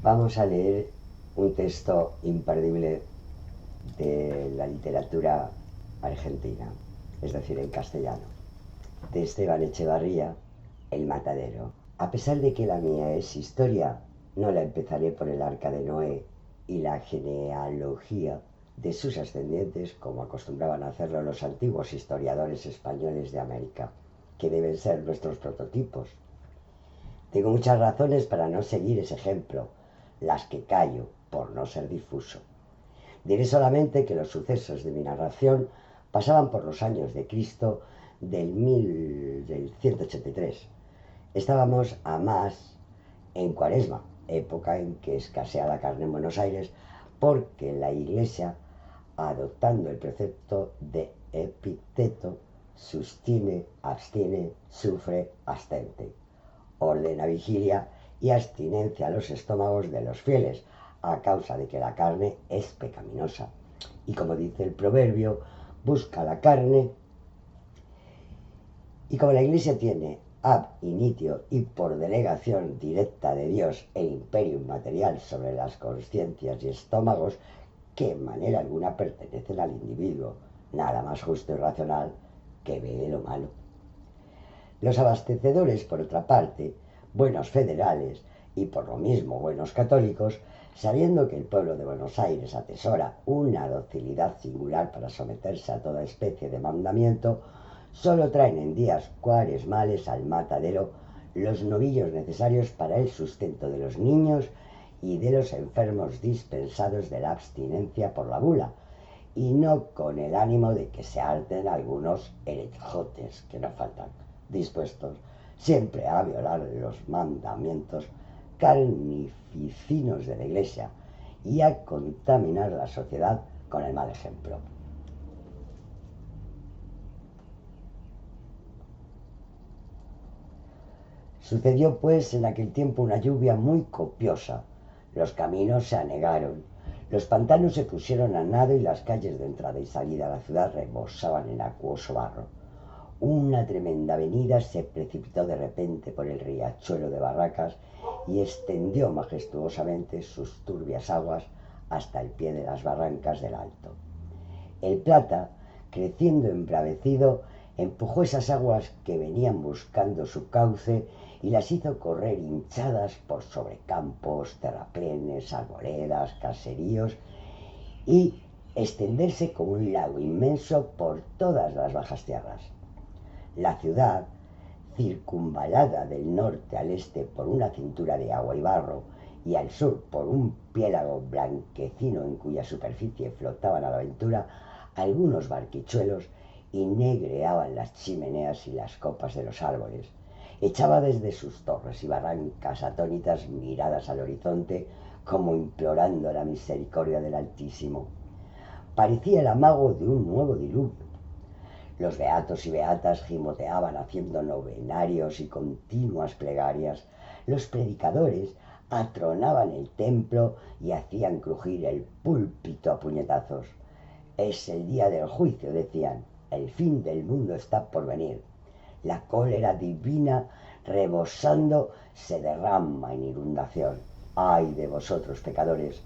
Vamos a leer un texto imperdible de la literatura argentina, es decir, en castellano, de Esteban Echevarría, El Matadero. A pesar de que la mía es historia, no la empezaré por el arca de Noé y la genealogía de sus ascendientes como acostumbraban a hacerlo los antiguos historiadores españoles de América, que deben ser nuestros prototipos. Tengo muchas razones para no seguir ese ejemplo, las que callo por no ser difuso. Diré solamente que los sucesos de mi narración pasaban por los años de Cristo del 183. Estábamos a más en Cuaresma, época en que escasea la carne en Buenos Aires, porque la Iglesia, adoptando el precepto de Epicteto, sustine, abstiene, sufre, abstente, ordena vigilia y abstinencia a los estómagos de los fieles, a causa de que la carne es pecaminosa. Y como dice el proverbio, busca la carne. Y como la Iglesia tiene ab initio y por delegación directa de Dios el imperio inmaterial sobre las conciencias y estómagos, que en manera alguna pertenecen al individuo, nada más justo y racional que ve lo malo. Los abastecedores, por otra parte, buenos federales y por lo mismo buenos católicos, sabiendo que el pueblo de Buenos Aires atesora una docilidad singular para someterse a toda especie de mandamiento, solo traen en días cuaresmales al matadero los novillos necesarios para el sustento de los niños y de los enfermos dispensados de la abstinencia por la bula, y no con el ánimo de que se harten algunos herejotes que no faltan, dispuestos siempre a violar los mandamientos carnificinos de la Iglesia y a contaminar la sociedad con el mal ejemplo. Sucedió pues en aquel tiempo una lluvia muy copiosa. Los caminos se anegaron, los pantanos se pusieron a nado y las calles de entrada y salida a la ciudad rebosaban en acuoso barro. Una tremenda avenida se precipitó de repente por el riachuelo de Barracas y extendió majestuosamente sus turbias aguas hasta el pie de las barrancas del Alto. El Plata, creciendo embravecido, empujó esas aguas que venían buscando su cauce y las hizo correr hinchadas por sobre campos, terraplenes, arboledas, caseríos y extenderse como un lago inmenso por todas las bajas tierras. La ciudad, circunvalada del norte al este por una cintura de agua y barro y al sur por un piélago blanquecino en cuya superficie flotaban a la aventura algunos barquichuelos y negreaban las chimeneas y las copas de los árboles, echaba desde sus torres y barrancas atónitas miradas al horizonte como implorando la misericordia del Altísimo. Parecía el amago de un nuevo diluvio. Los beatos y beatas gimoteaban haciendo novenarios y continuas plegarias. Los predicadores atronaban el templo y hacían crujir el púlpito a puñetazos. Es el día del juicio, decían. El fin del mundo está por venir. La cólera divina rebosando se derrama en inundación. ¡Ay de vosotros, pecadores!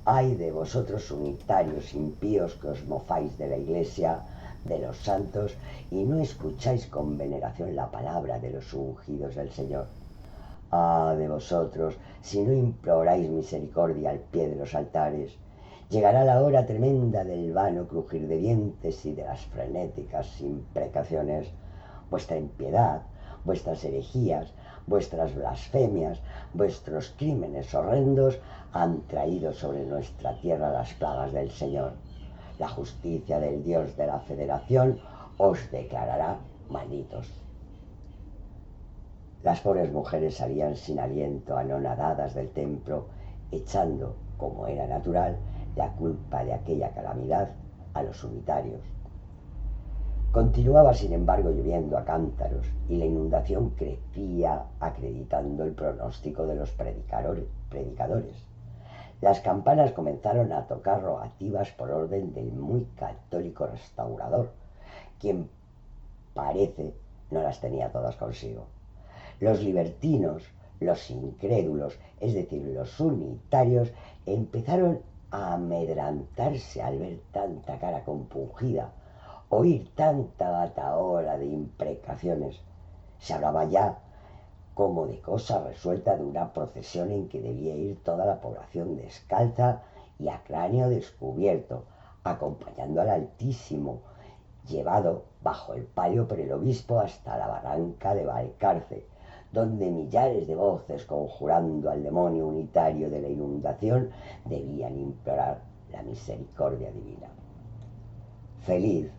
¡Ay de vosotros, unitarios impíos, que os mofáis de la Iglesia, de los santos, y no escucháis con veneración la palabra de los ungidos del Señor! ¡Ah de vosotros, si no imploráis misericordia al pie de los altares! Llegará la hora tremenda del vano crujir de dientes y de las frenéticas imprecaciones. Vuestra impiedad, vuestras herejías, vuestras blasfemias, vuestros crímenes horrendos han traído sobre nuestra tierra las plagas del Señor. La justicia del Dios de la Federación os declarará malditos. Las pobres mujeres salían sin aliento, anonadadas del templo, echando, como era natural, la culpa de aquella calamidad a los unitarios. Continuaba, sin embargo, lloviendo a cántaros y la inundación crecía, acreditando el pronóstico de los predicadores. Las campanas comenzaron a tocar rogativas por orden del muy católico restaurador, quien parece no las tenía todas consigo. Los libertinos, Los incrédulos, es decir, los unitarios, empezaron a amedrantarse al ver tanta cara compungida, oír tanta batahola de imprecaciones. Se hablaba ya como de cosa resuelta de una procesión en que debía ir toda la población descalza y a cráneo descubierto, acompañando al Altísimo, llevado bajo el palio por el obispo hasta la barranca de Valcarce, donde millares de voces conjurando al demonio unitario de la inundación debían implorar la misericordia divina. Feliz,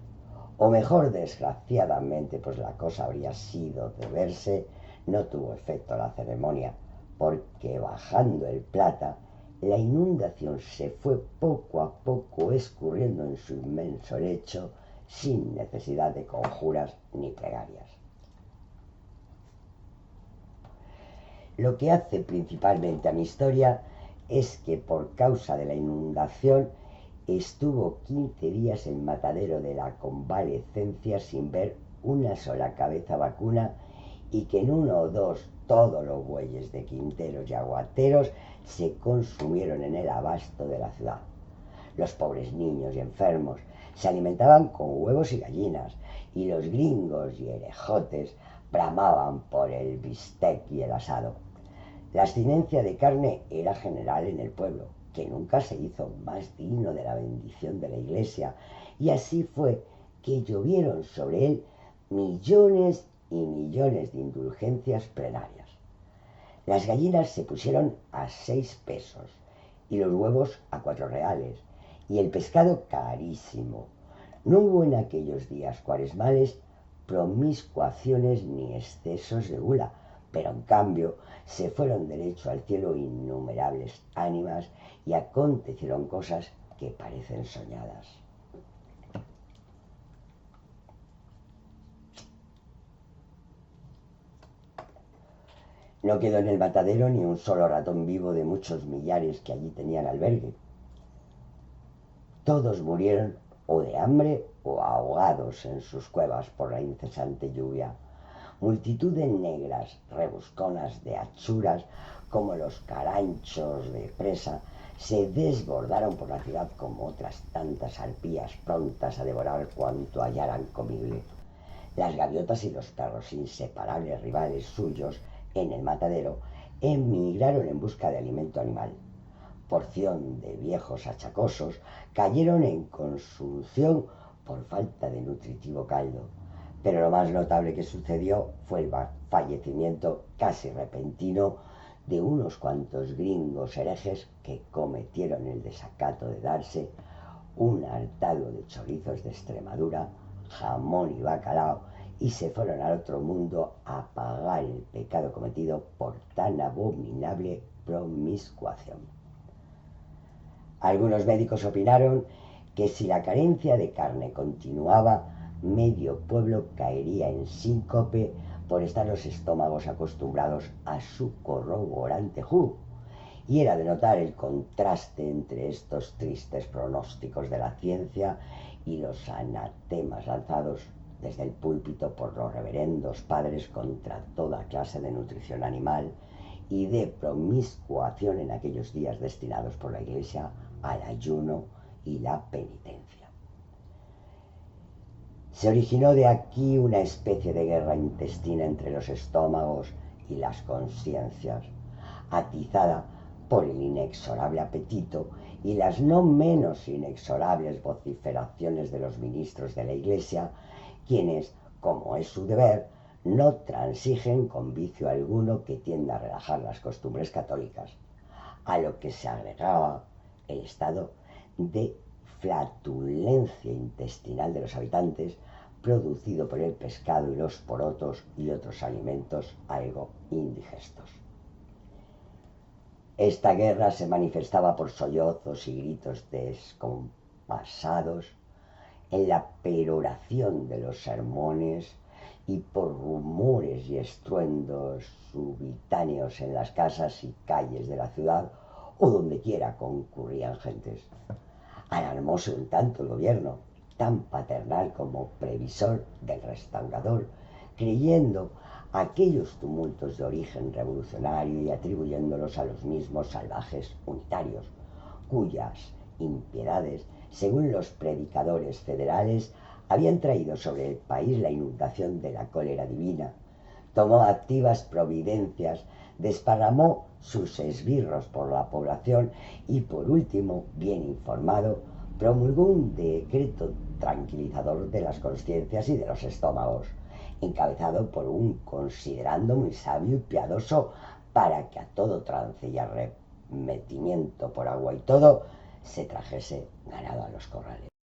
o mejor desgraciadamente, pues la cosa habría sido de verse, no tuvo efecto la ceremonia, porque bajando el Plata, la inundación se fue poco a poco escurriendo en su inmenso lecho, sin necesidad de conjuras ni plegarias. Lo que hace principalmente a mi historia es que por causa de la inundación estuvo 15 días el matadero de la convalecencia sin ver una sola cabeza vacuna, y que en 1 o 2 todos los bueyes de quinteros y aguateros se consumieron en el abasto de la ciudad. Los pobres niños y enfermos se alimentaban con huevos y gallinas, y los gringos y herejotes bramaban por el bistec y el asado. La abstinencia de carne era general en el pueblo, que nunca se hizo más digno de la bendición de la Iglesia, y así fue que llovieron sobre él millones y millones de indulgencias plenarias. Las gallinas se pusieron a 6 pesos y los huevos a 4 reales, y el pescado carísimo. No hubo en aquellos días cuaresmales promiscuaciones ni excesos de gula, pero en cambio se fueron derecho al cielo innumerables ánimas y acontecieron cosas que parecen soñadas. No quedó en el matadero ni un solo ratón vivo de muchos millares que allí tenían albergue. Todos murieron o de hambre o ahogados en sus cuevas por la incesante lluvia. Multitud de negras rebusconas de achuras, como los caranchos de presa, se desbordaron por la ciudad como otras tantas arpías prontas a devorar cuanto hallaran comible. Las gaviotas y los perros, inseparables rivales suyos en el matadero, emigraron en busca de alimento animal. Porción de viejos achacosos cayeron en consunción por falta de nutritivo caldo. Pero lo más notable que sucedió fue el fallecimiento casi repentino de unos cuantos gringos herejes que cometieron el desacato de darse un hartado de chorizos de Extremadura, jamón y bacalao, y se fueron al otro mundo a pagar el pecado cometido por tan abominable promiscuación. Algunos médicos opinaron que si la carencia de carne continuaba, medio pueblo caería en síncope por estar los estómagos acostumbrados a su corroborante jugo, y era de notar el contraste entre estos tristes pronósticos de la ciencia y los anatemas lanzados desde el púlpito por los reverendos padres contra toda clase de nutrición animal y de promiscuación en aquellos días destinados por la Iglesia al ayuno y la penitencia. Se originó de aquí una especie de guerra intestina entre los estómagos y las conciencias, atizada por el inexorable apetito y las no menos inexorables vociferaciones de los ministros de la Iglesia, quienes, como es su deber, no transigen con vicio alguno que tienda a relajar las costumbres católicas, a lo que se agregaba el estado de flatulencia intestinal de los habitantes, producido por el pescado y los porotos y otros alimentos algo indigestos. Esta guerra se manifestaba por sollozos y gritos descompasados, en la peroración de los sermones y por rumores y estruendos subitáneos en las casas y calles de la ciudad o donde quiera concurrían gentes. Alarmóse un tanto el gobierno, tan paternal como previsor del restaurador, creyendo aquellos tumultos de origen revolucionario y atribuyéndolos a los mismos salvajes unitarios, cuyas impiedades, según los predicadores federales, habían traído sobre el país la inundación de la cólera divina. Tomó activas providencias, desparramó sus esbirros por la población y, por último, bien informado, promulgó un decreto tranquilizador de las conciencias y de los estómagos, encabezado por un considerando muy sabio y piadoso, para que a todo trance y arremetimiento por agua y todo se trajese ganado a los corrales.